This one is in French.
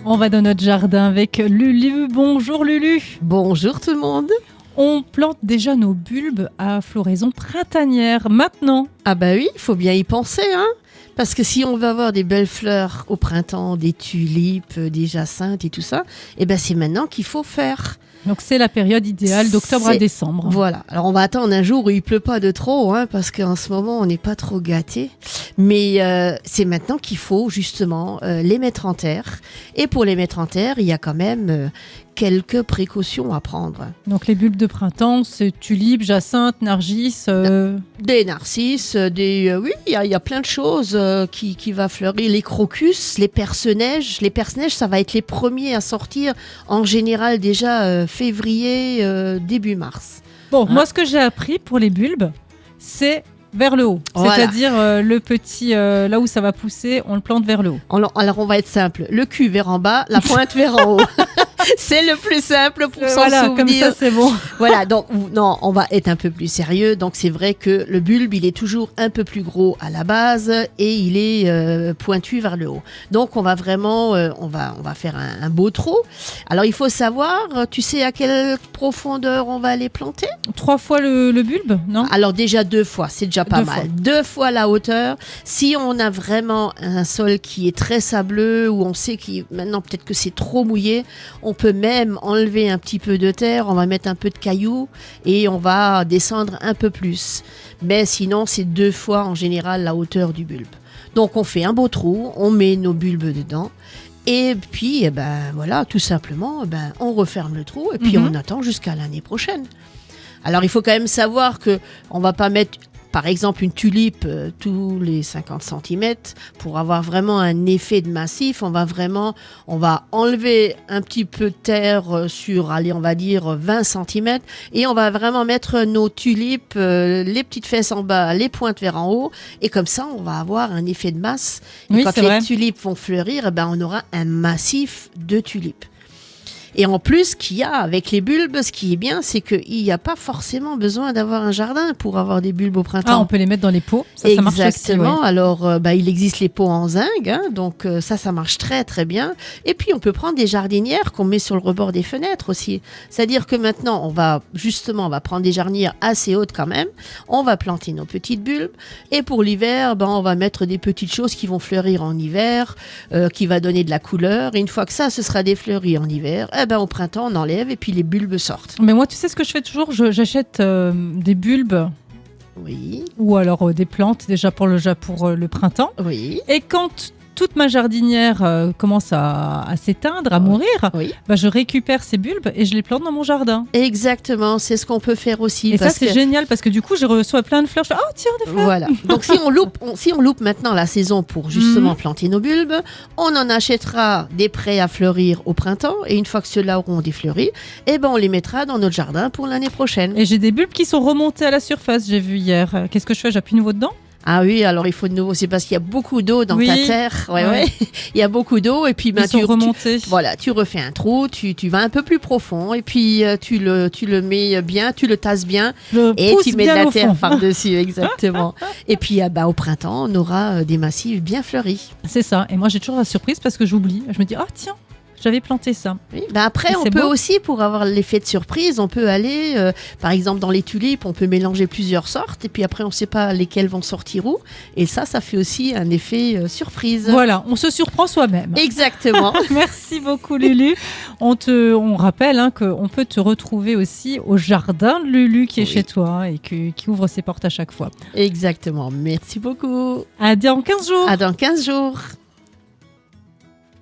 On va dans notre jardin avec Lulu. Bonjour Lulu. Bonjour tout le monde. On plante déjà nos bulbes à floraison printanière maintenant. Ah bah oui, il faut bien y penser, hein. Parce que si on veut avoir des belles fleurs au printemps, des tulipes, des jacinthes et tout ça, eh ben c'est maintenant qu'il faut faire. Donc c'est la période idéale d'octobre à décembre. Voilà. Alors on va attendre un jour où il pleut pas de trop, hein, parce qu'en ce moment on n'est pas trop gâtés. Mais c'est maintenant qu'il faut justement les mettre en terre. Et pour les mettre en terre, il y a quand même quelques précautions à prendre. Donc les bulbes de printemps, c'est tulipes, jacinthes, narcisses. Des narcisses, oui, il y a plein de choses qui va fleurir. Les crocus, les perce-neige. Les perce-neige, ça va être les premiers à sortir en général déjà février, début mars. Bon, moi ce que j'ai appris pour les bulbes, c'est vers le haut. Voilà. C'est-à-dire le petit, là où ça va pousser, on le plante vers le haut. Alors on va être simple. Le cul vers en bas, la pointe vers en haut. C'est le plus simple pour s'en souvenir. Comme ça, c'est bon. Voilà, donc non, on va être un peu plus sérieux. Donc c'est vrai que le bulbe, il est toujours un peu plus gros à la base et il est pointu vers le haut. Donc on va vraiment, on va faire un beau trou. Alors il faut savoir, tu sais à quelle profondeur on va les planter ? 3 fois le bulbe, non ? Alors déjà 2 fois, c'est déjà pas mal. 2 fois la hauteur. Si on a vraiment un sol qui est très sableux, où on sait maintenant peut-être que c'est trop mouillé, on peut même enlever un petit peu de terre, on va mettre un peu de cailloux et on va descendre un peu plus. Mais sinon, c'est 2 fois en général la hauteur du bulbe. Donc on fait un beau trou, on met nos bulbes dedans. Et puis, voilà, tout simplement, on referme le trou et puis on attend jusqu'à l'année prochaine. Alors, il faut quand même savoir que on va pas mettre, par exemple, une tulipe tous les 50 cm pour avoir vraiment un effet de massif. On va enlever un petit peu de terre sur, allez, on va dire 20 cm et on va vraiment mettre nos tulipes, les petites fesses en bas, les pointes vers en haut et comme ça, on va avoir un effet de masse. Et oui, quand les tulipes vont fleurir, on aura un massif de tulipes. Et en plus, qu'il y a avec les bulbes, ce qui est bien, c'est qu'il n'y a pas forcément besoin d'avoir un jardin pour avoir des bulbes au printemps. Ah, on peut les mettre dans les pots, ça marche aussi. Exactement. Ouais. Alors, il existe les pots en zinc, hein, donc ça marche très très bien. Et puis, on peut prendre des jardinières qu'on met sur le rebord des fenêtres aussi. C'est-à-dire que maintenant, on va prendre des jardinières assez hautes quand même. On va planter nos petites bulbes. Et pour l'hiver, on va mettre des petites choses qui vont fleurir en hiver, qui va donner de la couleur. Et une fois que ça, ce sera défleuri en hiver, au printemps, on enlève et puis les bulbes sortent. Mais moi, tu sais ce que je fais toujours ? J'achète des bulbes. Oui. Ou alors des plantes déjà pour le printemps. Oui. Et quand toute ma jardinière commence à s'éteindre, à mourir, je récupère ces bulbes et je les plante dans mon jardin. Exactement, c'est ce qu'on peut faire aussi. Et ça, c'est génial parce que du coup, je reçois plein de fleurs. Je fais, oh tiens, des fleurs. Voilà. Donc si on loupe maintenant la saison pour justement planter nos bulbes, on en achètera des prêts à fleurir au printemps et une fois que ceux-là auront défleuri, on les mettra dans notre jardin pour l'année prochaine. Et j'ai des bulbes qui sont remontés à la surface, j'ai vu hier. Qu'est-ce que je fais ? J'appuie nouveau dedans ? Ah oui, alors il faut de nouveau, c'est parce qu'il y a beaucoup d'eau dans ta terre. Ouais. Il y a beaucoup d'eau et puis tu refais un trou, tu vas un peu plus profond et puis tu le mets bien, tu le tasses bien et tu mets de la terre par-dessus, exactement. Et puis au printemps, on aura des massifs bien fleuris. C'est ça. Et moi j'ai toujours la surprise parce que j'oublie. Je me dis, tiens, j'avais planté ça. Oui, après, on peut aussi, pour avoir l'effet de surprise, on peut aller, par exemple, dans les tulipes, on peut mélanger plusieurs sortes, et puis après, on ne sait pas lesquelles vont sortir où. Et ça fait aussi un effet surprise. Voilà, on se surprend soi-même. Exactement. Merci beaucoup, Lulu. On rappelle qu'on peut te retrouver aussi au jardin de Lulu qui est chez toi et qui ouvre ses portes à chaque fois. Exactement. Merci beaucoup. À dans 15 jours. À dans 15 jours.